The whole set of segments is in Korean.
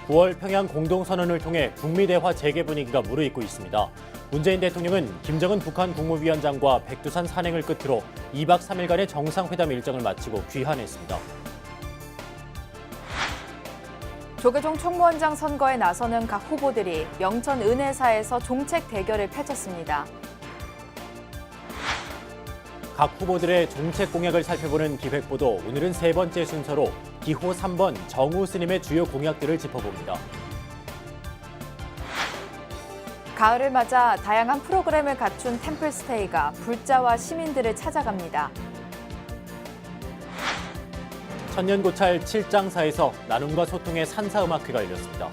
9월 평양 공동선언을 통해 북미 대화 재개 분위기가 무르익고 있습니다. 문재인 대통령은 김정은 북한 국무위원장과 백두산 산행을 끝으로 2박 3일간의 정상회담 일정을 마치고 귀환했습니다. 조계종 총무원장 선거에 나서는 각 후보들이 영천 은혜사에서 종책 대결을 펼쳤습니다. 각 후보들의 정책 공약을 살펴보는 기획보도 오늘은 세 번째 순서로 기호 3번 정우 스님의 주요 공약들을 짚어봅니다. 가을을 맞아 다양한 프로그램을 갖춘 템플스테이가 불자와 시민들을 찾아갑니다. 천년고찰 7장사에서 나눔과 소통의 산사음악회가 열렸습니다.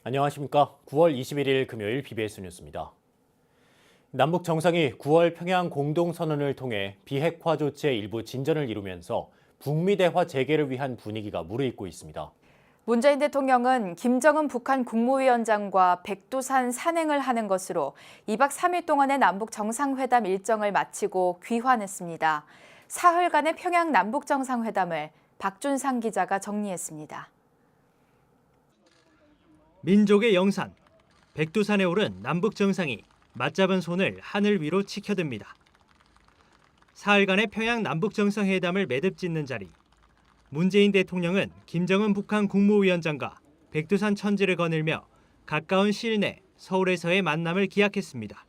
안녕하십니까. 9월 21일 금요일 BBS 뉴스입니다. 남북 정상이 9월 평양 공동선언을 통해 비핵화 조치의 일부 진전을 이루면서 북미 대화 재개를 위한 분위기가 무르익고 있습니다. 문재인 대통령은 김정은 북한 국무위원장과 백두산 산행을 하는 것으로 2박 3일 동안의 남북 정상회담 일정을 마치고 귀환했습니다. 사흘간의 평양 남북 정상회담을 박준상 기자가 정리했습니다. 민족의 영산, 백두산에 오른 남북 정상이 맞잡은 손을 하늘 위로 치켜듭니다. 사흘간의 평양 남북 정상회담을 매듭 짓는 자리. 문재인 대통령은 김정은 북한 국무위원장과 백두산 천지를 거닐며 가까운 시일 내 서울에서의 만남을 기약했습니다.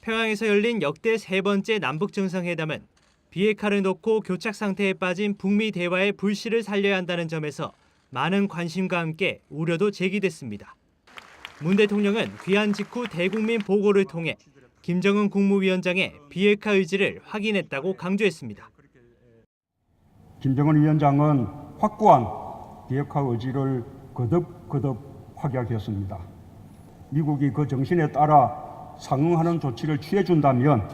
평양에서 열린 역대 세 번째 남북 정상회담은 비핵화를 놓고 교착 상태에 빠진 북미 대화의 불씨를 살려야 한다는 점에서 많은 관심과 함께 우려도 제기됐습니다. 문 대통령은 귀환 직후 대국민 보고를 통해 김정은 국무위원장의 비핵화 의지를 확인했다고 강조했습니다. 김정은 위원장은 확고한 비핵화 의지를 거듭 확약했습니다. 미국이 그 정신에 따라 상응하는 조치를 취해준다면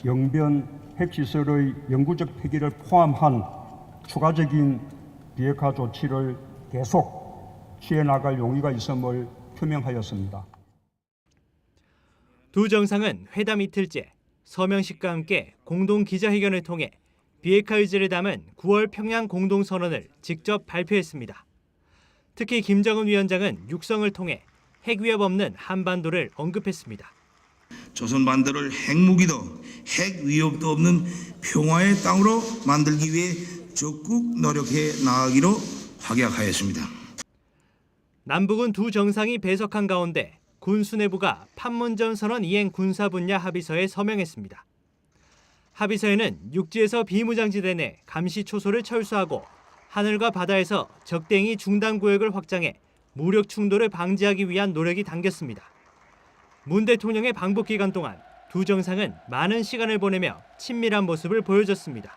영변 핵시설의 영구적 폐기를 포함한 추가적인 비핵화 조치를 계속 취해나갈 용의가 있음을 표명하였습니다. 두 정상은 회담 이틀째 서명식과 함께 공동 기자회견을 통해 비핵화 의지를 담은 9월 평양 공동선언을 직접 발표했습니다. 특히 김정은 위원장은 육성을 통해 핵 위협 없는 한반도를 언급했습니다. 조선 반도를 핵무기도 핵 위협도 없는 평화의 땅으로 만들기 위해 적극 노력해 나가기로 확약하였습니다. 남북은 두 정상이 배석한 가운데 군 수뇌부가 판문점 선언 이행 군사 분야 합의서에 서명했습니다. 합의서에는 육지에서 비무장지대 내 감시 초소를 철수하고 하늘과 바다에서 적대행위 중단 구역을 확장해 무력 충돌을 방지하기 위한 노력이 담겼습니다. 문 대통령의 방북 기간 동안 두 정상은 많은 시간을 보내며 친밀한 모습을 보여줬습니다.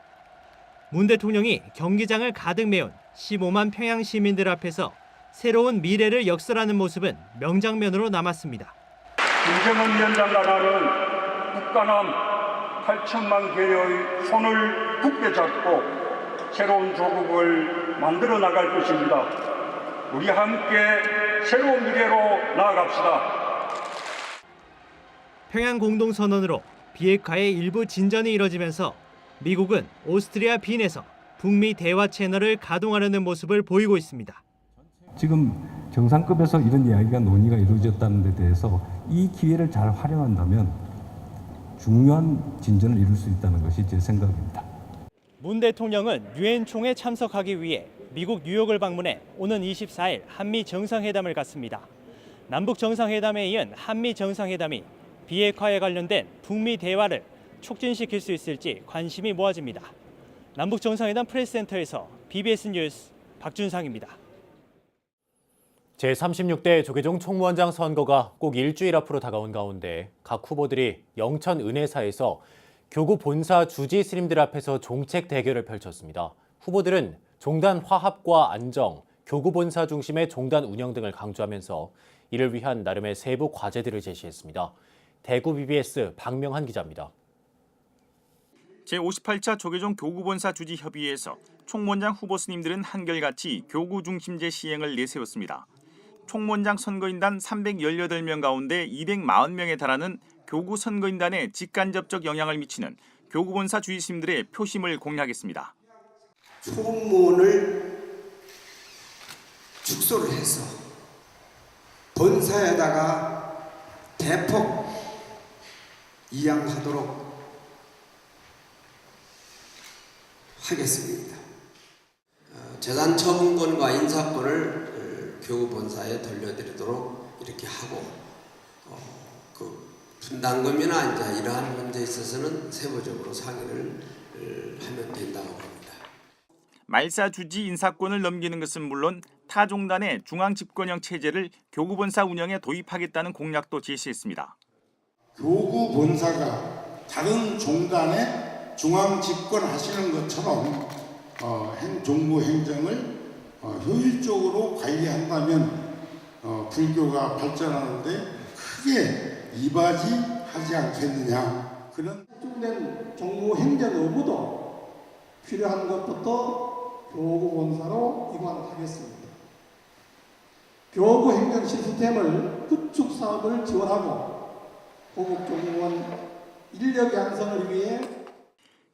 문 대통령이 경기장을 가득 메운 15만 평양 시민들 앞에서 새로운 미래를 역설하는 모습은 명장면으로 남았습니다. 김정은 위원장과 나는 국가남 8천만 개의 손을 굳게 잡고 새로운 조국을 만들어 나갈 것입니다. 우리 함께 새로운 미래로 나아갑시다. 평양 공동선언으로 비핵화의 일부 진전이 이뤄지면서 미국은 오스트리아 빈에서 북미 대화 채널을 가동하려는 모습을 보이고 있습니다. 지금 정상급에서 이런 이야기가 논의가 이루어졌다는 데 대해서 이 기회를 잘 활용한다면 중요한 진전을 이룰 수 있다는 것이 제 생각입니다. 문 대통령은 유엔 총회에 참석하기 위해 미국 뉴욕을 방문해 오는 24일 한미 정상회담을 갖습니다. 남북 정상회담에 이은 한미 정상회담이 비핵화에 관련된 북미 대화를 촉진시킬 수 있을지 관심이 모아집니다. 남북 정상회담 프레스센터에서 BBS 뉴스 박준상입니다. 제36대 조계종 총무원장 선거가 꼭 일주일 앞으로 다가온 가운데 각 후보들이 영천 은혜사에서 교구 본사 주지 스님들 앞에서 종책 대결을 펼쳤습니다. 후보들은 종단 화합과 안정, 교구 본사 중심의 종단 운영 등을 강조하면서 이를 위한 나름의 세부 과제들을 제시했습니다. 대구 BBS 박명한 기자입니다. 제58차 조계종 교구본사 주지협의회에서 총무원장 후보 스님들은 한결같이 교구 중심제 시행을 내세웠습니다. 총무원장 선거인단 318명 가운데 240명에 달하는 교구 선거인단에 직간접적 영향을 미치는 교구본사 주지 스님들의 표심을 공략했습니다. 총무원을 축소를 해서 본사에다가 대폭 이양하도록 하겠습니다. 재산 처분권과 인사권을 교구본사에 돌려드리도록 이렇게 하고 그 분담금이나 이제 이러한 문제에 있어서는 세부적으로 상의를 하면 된다고 봅니다. 말사 주지 인사권을 넘기는 것은 물론 타 종단의 중앙 집권형 체제를 교구본사 운영에 도입하겠다는 공약도 제시했습니다. 교구 본사가 다른 종단의 중앙 집권하시는 것처럼 종무 행정을 효율적으로 관리한다면 불교가 발전하는데 크게 이바지하지 않겠느냐. 그런 집중된 종무 행정 의무도 필요한 것부터 교구 본사로 이관하겠습니다. 교구 행정 시스템을 구축 사업을 지원하고 고급 종무원 인력 양성을 위해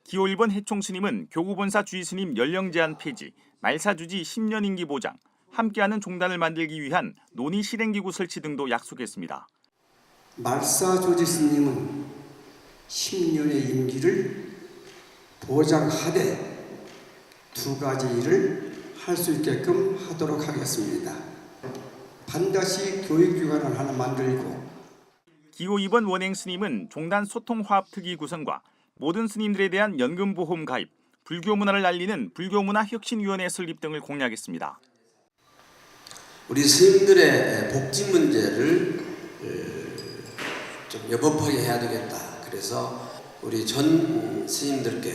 기호 1번 해총 스님은 교구본사 주지 스님 연령 제한 폐지, 말사 주지 10년 임기 보장, 함께하는 종단을 만들기 위한 논의 실행기구 설치 등도 약속했습니다. 말사 조지 스님은 10년의 임기를 보장하되 두 가지 일을 할 수 있게끔 하도록 하겠습니다. 반드시 교육기관을 하나 만들고 기호 2번 원행 스님은 종단 소통화합특위 구성과 모든 스님들에 대한 연금보험 가입, 불교 문화를 알리는 불교문화혁신위원회 설립 등을 공략했습니다. 우리 스님들의 복지 문제를 좀 여법하게 해야 되겠다. 그래서 우리 전 스님들께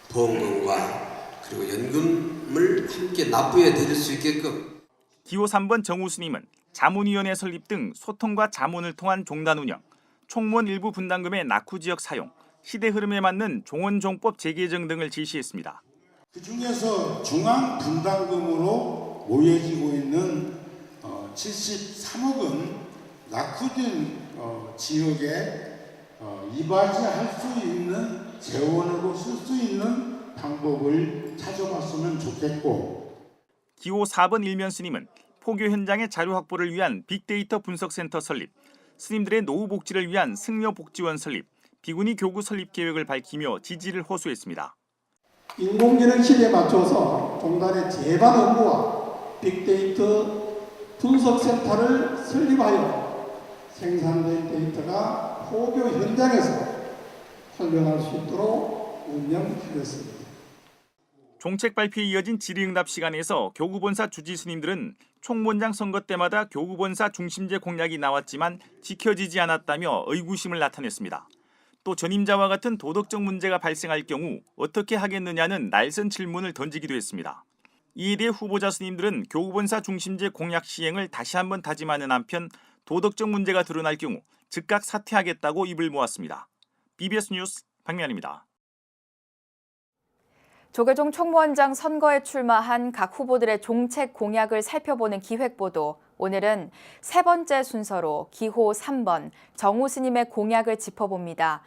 보험금과 그리고 연금을 함께 납부해 드릴 수 있게끔. 기호 3번 정우 스님은 자문위원회 설립 등 소통과 자문을 통한 종단 운영, 총무원 일부 분담금의 낙후지역 사용, 시대 흐름에 맞는 종원종법 재개정 등을 지시했습니다. 그 중에서 중앙 분담금으로 모여지고 있는 73억은 낙후된 지역에 이바지할 수 있는 재원으로 쓸 수 있는 방법을 찾아봤으면 좋겠고. 기호 4번 일면 스님은 포교 현장의 자료 확보를 위한 빅데이터 분석센터 설립, 스님들의 노후 복지를 위한 승려복지원 설립, 비구니 교구 설립 계획을 밝히며 지지를 호소했습니다. 인공지능 시대에 맞춰서 종단의 제반 업무와 빅데이터 분석센터를 설립하여 생산된 데이터가 포교 현장에서 활용할 수 있도록 운영하겠습니다. 종책 발표에 이어진 질의응답 시간에서 교구본사 주지 스님들은 총무원장 선거 때마다 교구본사 중심제 공약이 나왔지만 지켜지지 않았다며 의구심을 나타냈습니다. 또 전임자와 같은 도덕적 문제가 발생할 경우 어떻게 하겠느냐는 날선 질문을 던지기도 했습니다. 이에 대해 후보자 스님들은 교구본사 중심제 공약 시행을 다시 한번 다짐하는 한편 도덕적 문제가 드러날 경우 즉각 사퇴하겠다고 입을 모았습니다. BBS 뉴스 박미환입니다. 조계종 총무원장 선거에 출마한 각 후보들의 종책 공약을 살펴보는 기획보도, 오늘은 세 번째 순서로 기호 3번 정우 스님의 공약을 짚어봅니다.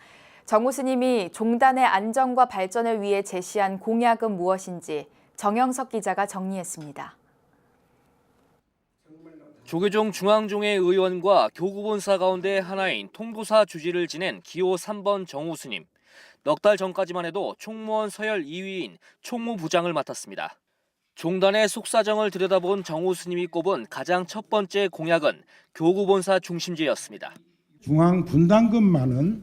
정우 스님이 종단의 안정과 발전을 위해 제시한 공약은 무엇인지 정영석 기자가 정리했습니다. 조계종 중앙종회 의원과 교구본사 가운데 하나인 통부사 주지를 지낸 기호 3번 정우 스님. 넉 달 전까지만 해도 총무원 서열 2위인 총무부장을 맡았습니다. 종단의 속사정을 들여다본 정우 스님이 꼽은 가장 첫 번째 공약은 교구본사 중심제였습니다. 중앙 분담금만은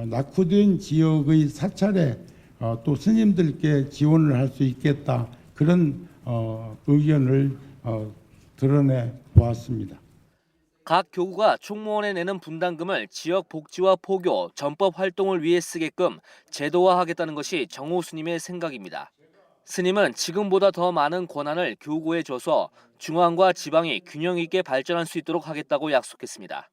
낙후된 지역의 사찰에 또 스님들께 지원을 할 수 있겠다. 그런 의견을 드러내 보았습니다. 각 교구가 총무원에 내는 분담금을 지역 복지와 포교, 전법 활동을 위해 쓰게끔 제도화하겠다는 것이 정우 스님의 생각입니다. 스님은 지금보다 더 많은 권한을 교구에 줘서 중앙과 지방이 균형 있게 발전할 수 있도록 하겠다고 약속했습니다.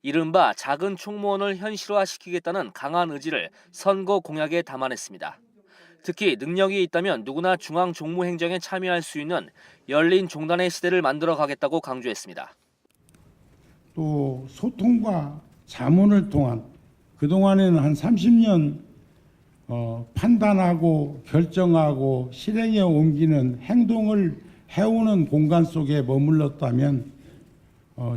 이른바 작은 총무원을 현실화시키겠다는 강한 의지를 선거 공약에 담아냈습니다. 특히 능력이 있다면 누구나 중앙 종무 행정에 참여할 수 있는 열린 종단의 시대를 만들어 가겠다고 강조했습니다. 또 소통과 자문을 통한 그동안에는 한 30년 판단하고 결정하고 실행에 옮기는 행동을 해오는 공간 속에 머물렀다면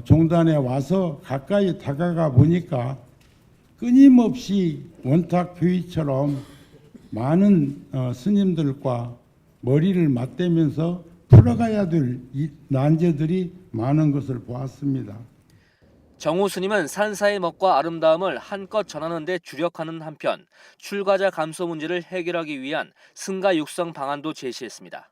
종단에 와서 가까이 다가가 보니까 끊임없이 원탁 교의처럼 많은 스님들과 머리를 맞대면서 풀어가야 될 난제들이 많은 것을 보았습니다. 정우 스님은 산사의 멋과 아름다움을 한껏 전하는 데 주력하는 한편 출가자 감소 문제를 해결하기 위한 승가 육성 방안도 제시했습니다.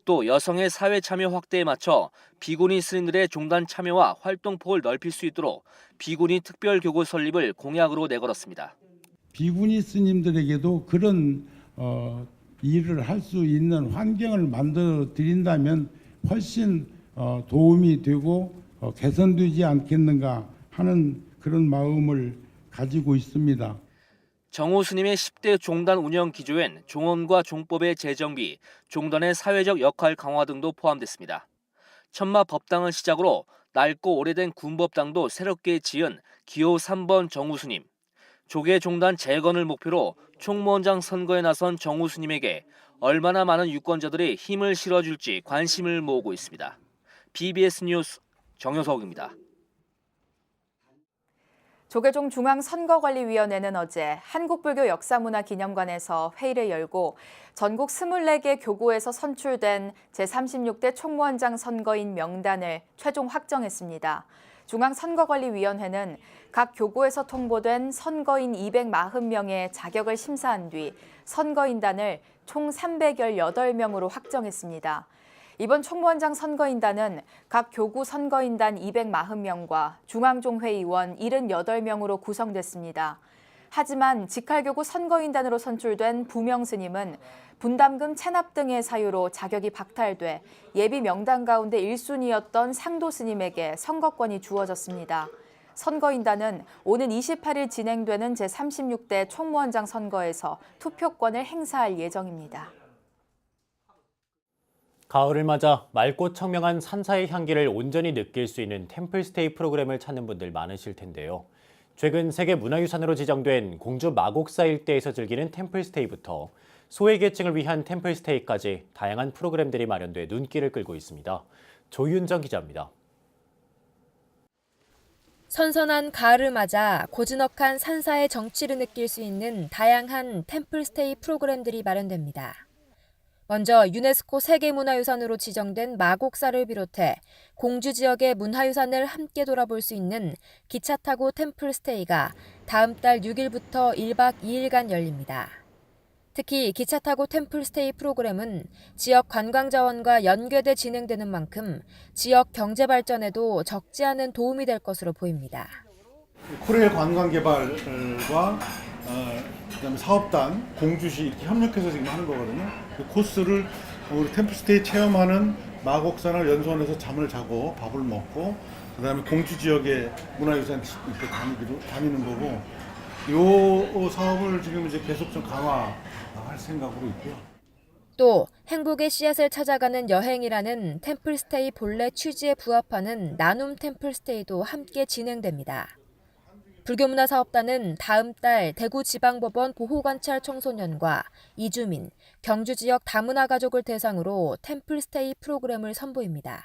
또 여성의 사회 참여 확대에 맞춰 비구니 스님들의 종단 참여와 활동폭을 넓힐 수 있도록 비구니 특별교구 설립을 공약으로 내걸었습니다. 비구니 스님들에게도 그런 일을 할 수 있는 환경을 만들어 드린다면 훨씬 도움이 되고 개선되지 않겠는가 하는 그런 마음을 가지고 있습니다. 정우 스님의 10대 종단 운영 기조엔 종언과 종법의 재정비, 종단의 사회적 역할 강화 등도 포함됐습니다. 천마 법당을 시작으로 낡고 오래된 군법당도 새롭게 지은 기호 3번 정우 스님, 조계 종단 재건을 목표로 총무원장 선거에 나선 정우 스님에게 얼마나 많은 유권자들이 힘을 실어줄지 관심을 모으고 있습니다. BBS 뉴스 정효석입니다. 조계종 중앙선거관리위원회는 어제 한국불교역사문화기념관에서 회의를 열고 전국 24개 교구에서 선출된 제36대 총무원장 선거인 명단을 최종 확정했습니다. 중앙선거관리위원회는 각 교구에서 통보된 선거인 240명의 자격을 심사한 뒤 선거인단을 총 318명으로 확정했습니다. 이번 총무원장 선거인단은 각 교구 선거인단 240명과 중앙종회의원 78명으로 구성됐습니다. 하지만 직할교구 선거인단으로 선출된 부명 스님은 분담금 체납 등의 사유로 자격이 박탈돼 예비 명단 가운데 1순위였던 상도 스님에게 선거권이 주어졌습니다. 선거인단은 오는 28일 진행되는 제36대 총무원장 선거에서 투표권을 행사할 예정입니다. 가을을 맞아 맑고 청명한 산사의 향기를 온전히 느낄 수 있는 템플스테이 프로그램을 찾는 분들 많으실 텐데요. 최근 세계문화유산으로 지정된 공주 마곡사 일대에서 즐기는 템플스테이부터 소외계층을 위한 템플스테이까지 다양한 프로그램들이 마련돼 눈길을 끌고 있습니다. 조윤정 기자입니다. 선선한 가을을 맞아 고즈넉한 산사의 정취를 느낄 수 있는 다양한 템플스테이 프로그램들이 마련됩니다. 먼저 유네스코 세계문화유산으로 지정된 마곡사를 비롯해 공주 지역의 문화유산을 함께 돌아볼 수 있는 기차 타고 템플스테이가 다음 달 6일부터 1박 2일간 열립니다. 특히 기차 타고 템플스테이 프로그램은 지역 관광자원과 연계돼 진행되는 만큼 지역 경제 발전에도 적지 않은 도움이 될 것으로 보입니다. 코레일 관광개발과 그다음에 사업단, 공주시 이렇게 협력해서 지금 하는 거거든요. 그 코스를 우리 템플스테이 체험하는 마곡산을 연수원에서 잠을 자고 밥을 먹고 그다음에 공주 지역의 문화유산 이렇게 다니는 거고 이 사업을 지금 이제 계속 좀 강화할 생각으로 있고요. 또 행복의 씨앗을 찾아가는 여행이라는 템플스테이 본래 취지에 부합하는 나눔 템플스테이도 함께 진행됩니다. 불교문화사업단은 다음 달 대구지방법원 보호관찰 청소년과 이주민, 경주 지역 다문화 가족을 대상으로 템플스테이 프로그램을 선보입니다.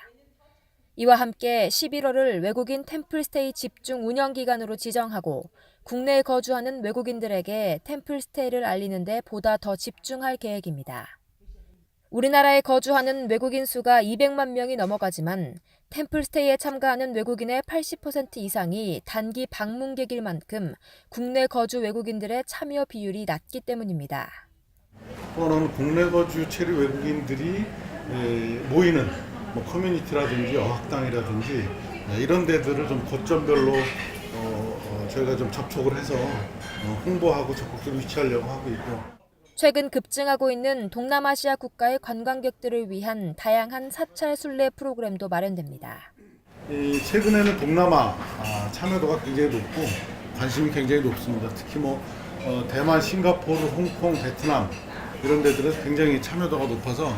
이와 함께 11월을 외국인 템플스테이 집중 운영기간으로 지정하고 국내에 거주하는 외국인들에게 템플스테이를 알리는 데 보다 더 집중할 계획입니다. 우리나라에 거주하는 외국인 수가 200만 명이 넘어가지만 템플스테이에 참가하는 외국인의 80% 이상이 단기 방문객일 만큼 국내 거주 외국인들의 참여 비율이 낮기 때문입니다. 코로나는 국내 거주 체류 외국인들이 모이는 커뮤니티라든지 어학당이라든지 이런 데들을 좀 거점별로 저희가 좀 접촉을 해서 홍보하고 적극적으로 유치하려고 하고 있고. 최근 급증하고 있는 동남아시아 국가의 관광객들을 위한 다양한 사찰 순례 프로그램도 마련됩니다. 최근에는 동남아 참여도가 굉장히 높고 관심이 굉장히 높습니다. 특히 대만, 싱가포르, 홍콩, 베트남 이런 데들은 굉장히 참여도가 높아서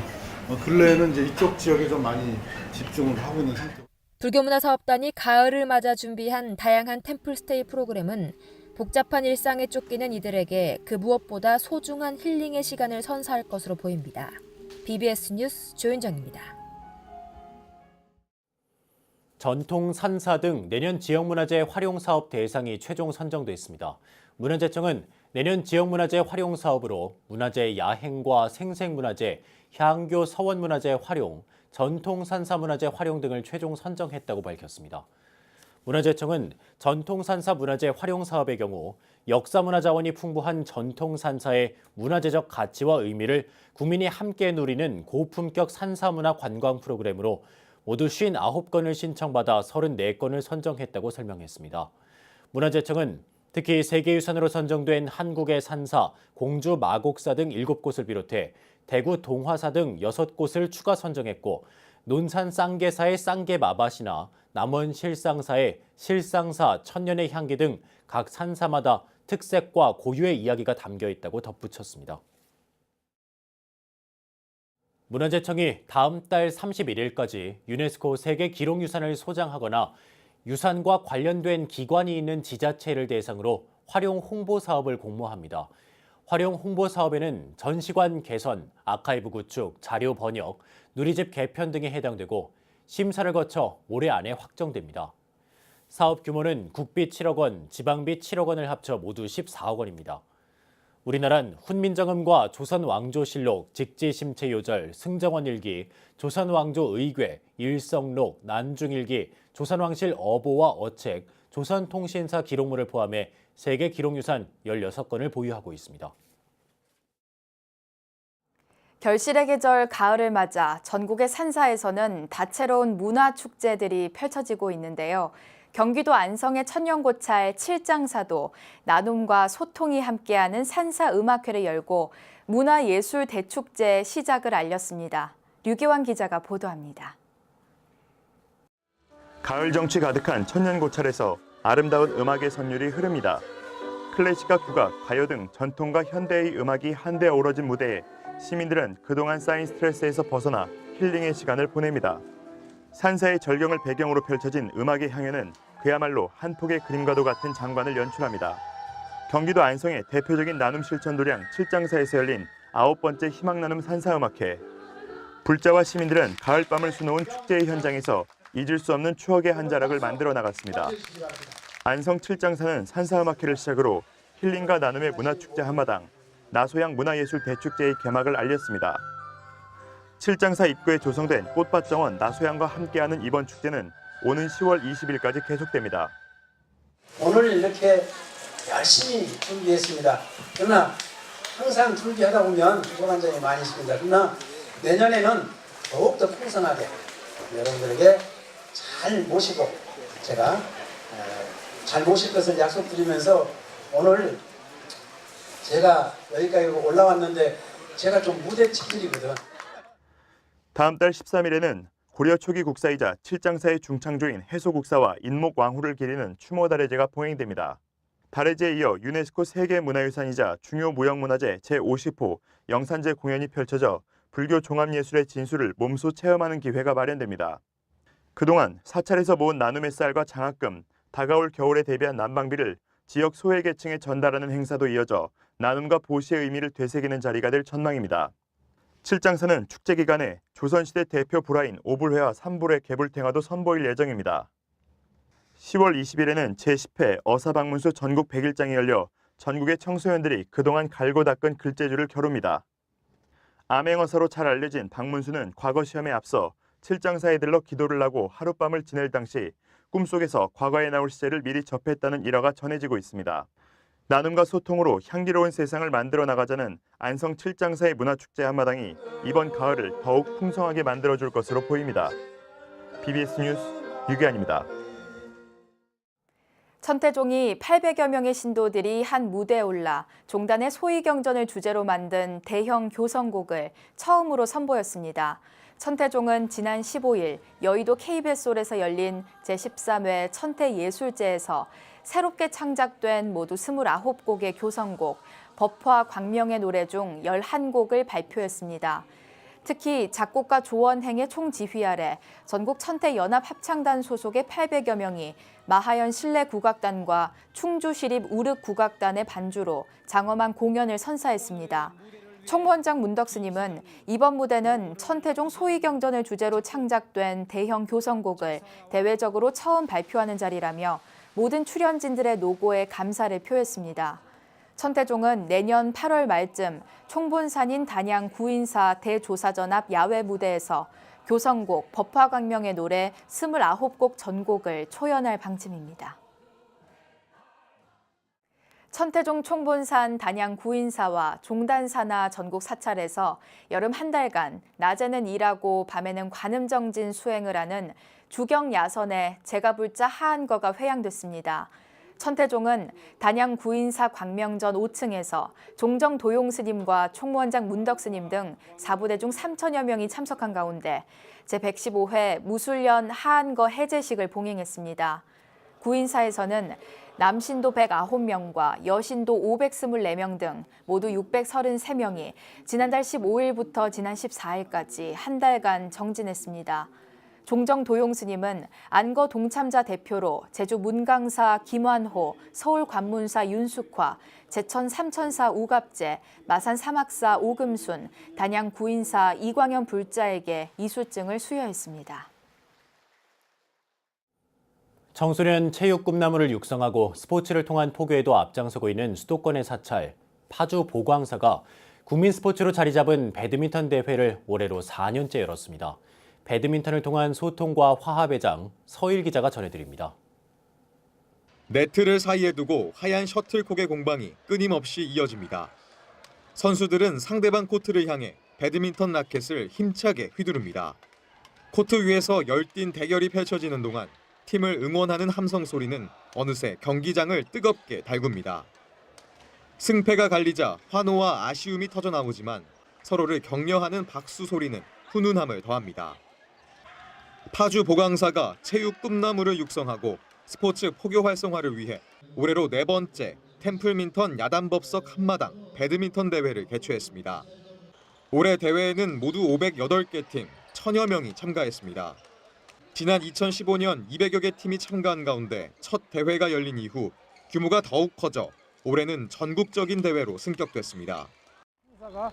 근래에는 이제 이쪽 지역에 좀 많이 집중을 하고 있는 상태. 불교문화사업단이 가을을 맞아 준비한 다양한 템플스테이 프로그램은 복잡한 일상에 쫓기는 이들에게 그 무엇보다 소중한 힐링의 시간을 선사할 것으로 보입니다. BBS 뉴스 조윤정입니다. 전통 산사 등 내년 지역문화재 활용사업 대상이 최종 선정됐습니다. 문화재청은 내년 지역문화재 활용사업으로 문화재 야행과 생생문화재, 향교 서원문화재 활용, 전통 산사문화재 활용 등을 최종 선정했다고 밝혔습니다. 문화재청은 전통산사 문화재 활용 사업의 경우 역사문화자원이 풍부한 전통산사의 문화재적 가치와 의미를 국민이 함께 누리는 고품격 산사문화 관광 프로그램으로 모두 59건을 신청받아 34건을 선정했다고 설명했습니다. 문화재청은 특히 세계유산으로 선정된 한국의 산사, 공주 마곡사 등 7곳을 비롯해 대구 동화사 등 6곳을 추가 선정했고 논산 쌍계사의 쌍계마밭이나 남원 실상사의 실상사 천년의 향기 등 각 산사마다 특색과 고유의 이야기가 담겨 있다고 덧붙였습니다. 문화재청이 다음 달 31일까지 유네스코 세계 기록유산을 소장하거나 유산과 관련된 기관이 있는 지자체를 대상으로 활용 홍보 사업을 공모합니다. 활용 홍보 사업에는 전시관 개선, 아카이브 구축, 자료 번역, 누리집 개편 등에 해당되고 심사를 거쳐 올해 안에 확정됩니다. 사업 규모는 국비 7억 원, 지방비 7억 원을 합쳐 모두 14억 원입니다. 우리나라는 훈민정음과 조선왕조실록, 직지심체요절, 승정원일기, 조선왕조의궤, 일성록, 난중일기, 조선왕실 어보와 어책, 조선통신사 기록물을 포함해 세계 기록유산 16건을 보유하고 있습니다. 결실의 계절 가을을 맞아 전국의 산사에서는 다채로운 문화축제들이 펼쳐지고 있는데요. 경기도 안성의 천년고찰 칠장사도 나눔과 소통이 함께하는 산사음악회를 열고 문화예술대축제 시작을 알렸습니다. 류기환 기자가 보도합니다. 가을 정취 가득한 천년고찰에서 아름다운 음악의 선율이 흐릅니다. 클래식과 국악, 가요 등 전통과 현대의 음악이 한데 어우러진 무대에 시민들은 그동안 쌓인 스트레스에서 벗어나 힐링의 시간을 보냅니다. 산사의 절경을 배경으로 펼쳐진 음악의 향연은 그야말로 한 폭의 그림과도 같은 장관을 연출합니다. 경기도 안성의 대표적인 나눔 실천 도량 칠장사에서 열린 9번째 희망나눔 산사음악회. 불자와 시민들은 가을밤을 수놓은 축제의 현장에서 잊을 수 없는 추억의 한 자락을 만들어 나갔습니다. 안성 칠장사는 산사음악회를 시작으로 힐링과 나눔의 문화축제 한마당, 나소양 문화예술대축제의 개막을 알렸습니다. 칠장사 입구에 조성된 꽃밭정원 나소양과 함께하는 이번 축제는 오는 10월 20일까지 계속됩니다. 오늘 이렇게 열심히 준비했습니다. 그러나 항상 준비하다 보면 부족한 많이 있습니다. 그러나 내년에는 더욱더 풍성하게 여러분들에게 잘 모시고 제가 잘 모실 것을 약속드리면서 오늘 제가 여기까지 올라왔는데 제가 좀 무대 체질이거든. 다음 달 13일에는 고려 초기 국사이자 칠장사의 중창조인 해소국사와 인목왕후를 기리는 추모달해제가 봉행됩니다. 달해제에 이어 유네스코 세계문화유산이자 중요 무형문화재 제50호 영산제 공연이 펼쳐져 불교 종합예술의 진수를 몸소 체험하는 기회가 마련됩니다. 그동안 사찰에서 모은 나눔의 쌀과 장학금, 다가올 겨울에 대비한 난방비를 지역 소외계층에 전달하는 행사도 이어져 나눔과 보시의 의미를 되새기는 자리가 될 전망입니다. 칠장사는 축제 기간에 조선시대 대표 불화인 오불회와 삼불의 개불탱화도 선보일 예정입니다. 10월 20일에는 제10회 어사방문수 전국 100일장이 열려 전국의 청소년들이 그동안 갈고 닦은 글재주를 겨룹니다. 암행어사로 잘 알려진 방문수는 과거 시험에 앞서 칠장사에 들러 기도를 하고 하룻밤을 지낼 당시 꿈속에서 과거에 나올 시제를 미리 접했다는 일화가 전해지고 있습니다. 나눔과 소통으로 향기로운 세상을 만들어 나가자는 안성 칠장사의 문화축제 한마당이 이번 가을을 더욱 풍성하게 만들어줄 것으로 보입니다. BBS 뉴스 유기환입니다. 천태종이 800여 명의 신도들이 한 무대에 올라 종단의 소위경전을 주제로 만든 대형 교성곡을 처음으로 선보였습니다. 천태종은 지난 15일 여의도 KBS홀에서 열린 제13회 천태예술제에서 새롭게 창작된 모두 29곡의 교성곡, 법화 광명의 노래 중 11곡을 발표했습니다. 특히 작곡가 조원행의 총지휘 아래 전국 천태연합합창단 소속의 800여 명이 마하연 실내국악단과 충주시립 우륵국악단의 반주로 장엄한 공연을 선사했습니다. 총무원장 문덕 스님은 이번 무대는 천태종 소위경전을 주제로 창작된 대형 교성곡을 대외적으로 처음 발표하는 자리라며 모든 출연진들의 노고에 감사를 표했습니다. 천태종은 내년 8월 말쯤 총본산인 단양 구인사 대조사전 앞 야외 무대에서 교성곡, 법화광명의 노래 29곡 전곡을 초연할 방침입니다. 천태종 총본산 단양 구인사와 종단사나 전국 사찰에서 여름 한 달간 낮에는 일하고 밤에는 관음정진 수행을 하는 주경야선의 제가불자 하한거가 회양됐습니다. 천태종은 단양 구인사 광명전 5층에서 종정 도용 스님과 총무원장 문덕 스님 등 4부대 중 3천여 명이 참석한 가운데 제115회 무술년 하한거 해제식을 봉행했습니다. 구인사에서는 남신도 109명과 여신도 524명 등 모두 633명이 지난달 15일부터 지난 14일까지 한 달간 정진했습니다. 종정 도용 스님은 안거 동참자 대표로 제주 문강사 김환호, 서울 관문사 윤숙화, 제천 삼천사 우갑재, 마산 사막사 오금순, 단양 구인사 이광현 불자에게 이수증을 수여했습니다. 청소년 체육 꿈나무를 육성하고 스포츠를 통한 포교에도 앞장서고 있는 수도권의 사찰, 파주 보광사가 국민 스포츠로 자리 잡은 배드민턴 대회를 올해로 4년째 열었습니다. 배드민턴을 통한 소통과 화합의 장, 서일 기자가 전해드립니다. 네트를 사이에 두고 하얀 셔틀콕의 공방이 끊임없이 이어집니다. 선수들은 상대방 코트를 향해 배드민턴 라켓을 힘차게 휘두릅니다. 코트 위에서 열띤 대결이 펼쳐지는 동안 팀을 응원하는 함성 소리는 어느새 경기장을 뜨겁게 달굽니다. 승패가 갈리자 환호와 아쉬움이 터져나오지만 서로를 격려하는 박수 소리는 훈훈함을 더합니다. 파주 보광사가 체육 꿈나무를 육성하고 스포츠 포교 활성화를 위해 올해로 4번째 템플민턴 야단법석 한마당 배드민턴 대회를 개최했습니다. 올해 대회에는 모두 508개 팀 1000여 명이 참가했습니다. 지난 2015년 200여 개 팀이 참가한 가운데 첫 대회가 열린 이후 규모가 더욱 커져 올해는 전국적인 대회로 승격됐습니다. 행사가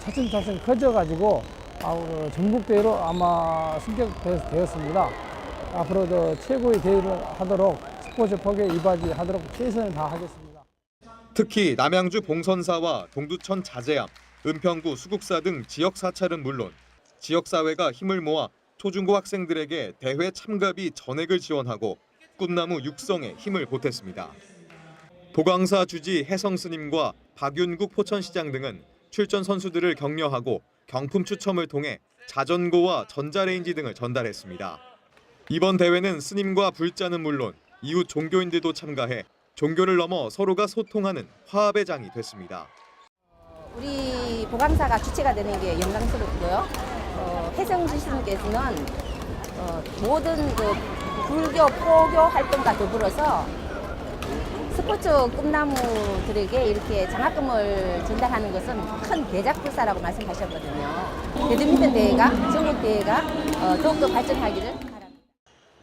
차츰차츰 커져가지고 전국대회로 아마 승격되었습니다. 앞으로도 최고의 대회를 하도록 스포츠 포교에 이바지하도록 최선을 다하겠습니다. 특히 남양주 봉선사와 동두천 자재암, 은평구 수국사 등 지역 사찰은 물론 지역사회가 힘을 모아 초중고 학생들에게 대회 참가비 전액을 지원하고 꿈나무 육성에 힘을 보탰습니다. 보광사 주지 혜성스님과 박윤국 포천시장 등은 출전 선수들을 격려하고 경품 추첨을 통해 자전거와 전자레인지 등을 전달했습니다. 이번 대회는 스님과 불자는 물론 이웃 종교인들도 참가해 종교를 넘어 서로가 소통하는 화합의 장이 됐습니다. 우리 보광사가 주체가 되는 게 영광스럽고요. 혜성스님께서는 모든 불교, 포교 활동과 더불어서 스포츠 꿈나무들에게 이렇게 장학금을 전달하는 것은 큰 대작불사라고 말씀하셨거든요. 배드민턴 대회가, 전국 대회가 더욱더 발전하기를 바랍니다.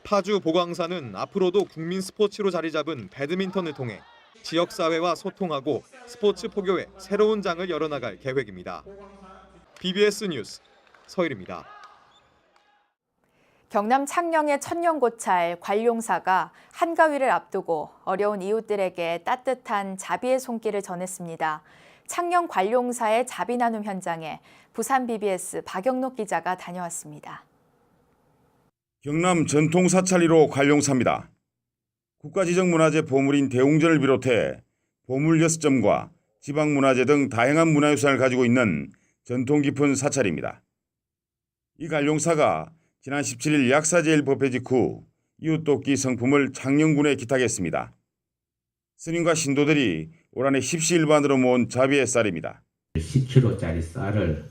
파주 보광사는 앞으로도 국민 스포츠로 자리 잡은 배드민턴을 통해 지역사회와 소통하고 스포츠 포교의 새로운 장을 열어나갈 계획입니다. BBS 뉴스 서일입니다. 경남 창녕의 천년고찰 관룡사가 한가위를 앞두고 어려운 이웃들에게 따뜻한 자비의 손길을 전했습니다. 창녕 관룡사의 자비 나눔 현장에 부산 BBS 박영록 기자가 다녀왔습니다. 경남 전통 사찰리로 관룡사입니다. 국가지정문화재 보물인 대웅전을 비롯해 보물 6점과 지방문화재 등 다양한 문화유산을 가지고 있는 전통 깊은 사찰입니다. 이 관룡사가 지난 17일 약사제일 법회 직후 이웃돕기 성품을 창녕군에 기탁했습니다. 스님과 신도들이 올 한해 십시일반으로 모은 자비의 쌀입니다. 10kg짜리 쌀을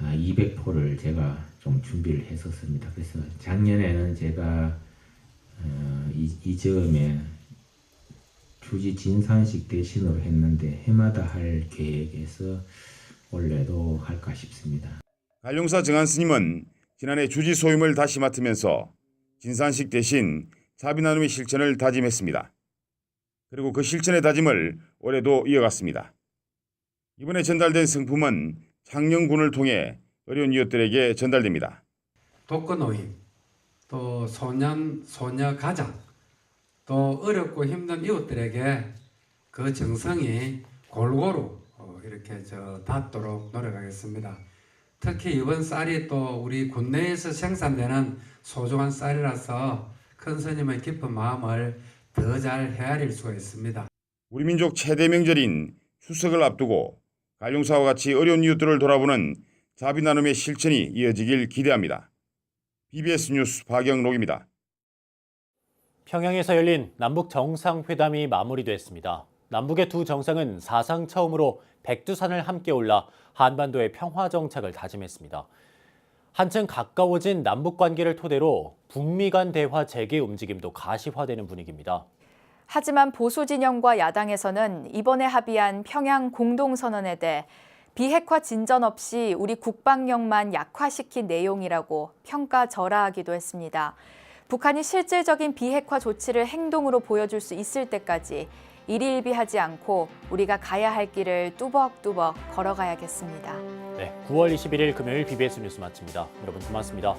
200포를 제가 좀 준비를 했었습니다. 그래서 작년에는 제가 이 점에 주지 진산식 대신으로 했는데 해마다 할 계획에서 올해도 할까 싶습니다. 관룡사 정한 스님은 지난해 주지 소임을 다시 맡으면서 진산식 대신 자비 나눔의 실천을 다짐했습니다. 그리고 그 실천의 다짐을 올해도 이어갔습니다. 이번에 전달된 성품은 창녕군을 통해 어려운 이웃들에게 전달됩니다. 독거노인, 또 소년, 소녀 가장, 또 어렵고 힘든 이웃들에게 그 정성이 골고루 이렇게 닿도록 노력하겠습니다. 특히 이번 쌀이 또 우리 국내에서 생산되는 소중한 쌀이라서 큰 스님의 깊은 마음을 더 잘 헤아릴 수가 있습니다. 우리 민족 최대 명절인 추석을 앞두고 관룡사와 같이 어려운 이웃들을 돌아보는 자비 나눔의 실천이 이어지길 기대합니다. BBS 뉴스 박영록입니다. 평양에서 열린 남북 정상회담이 마무리됐습니다. 남북의 두 정상은 사상 처음으로 백두산을 함께 올라 한반도의 평화 정착을 다짐했습니다. 한층 가까워진 남북 관계를 토대로 북미 간 대화 재개 움직임도 가시화되는 분위기입니다. 하지만 보수 진영과 야당에서는 이번에 합의한 평양 공동선언에 대해 비핵화 진전 없이 우리 국방력만 약화시킨 내용이라고 평가절하하기도 했습니다. 북한이 실질적인 비핵화 조치를 행동으로 보여줄 수 있을 때까지 일희일비하지 않고 우리가 가야 할 길을 뚜벅뚜벅 걸어가야겠습니다. 네, 9월 21일 금요일 BBS 뉴스 마칩니다. 여러분 고맙습니다.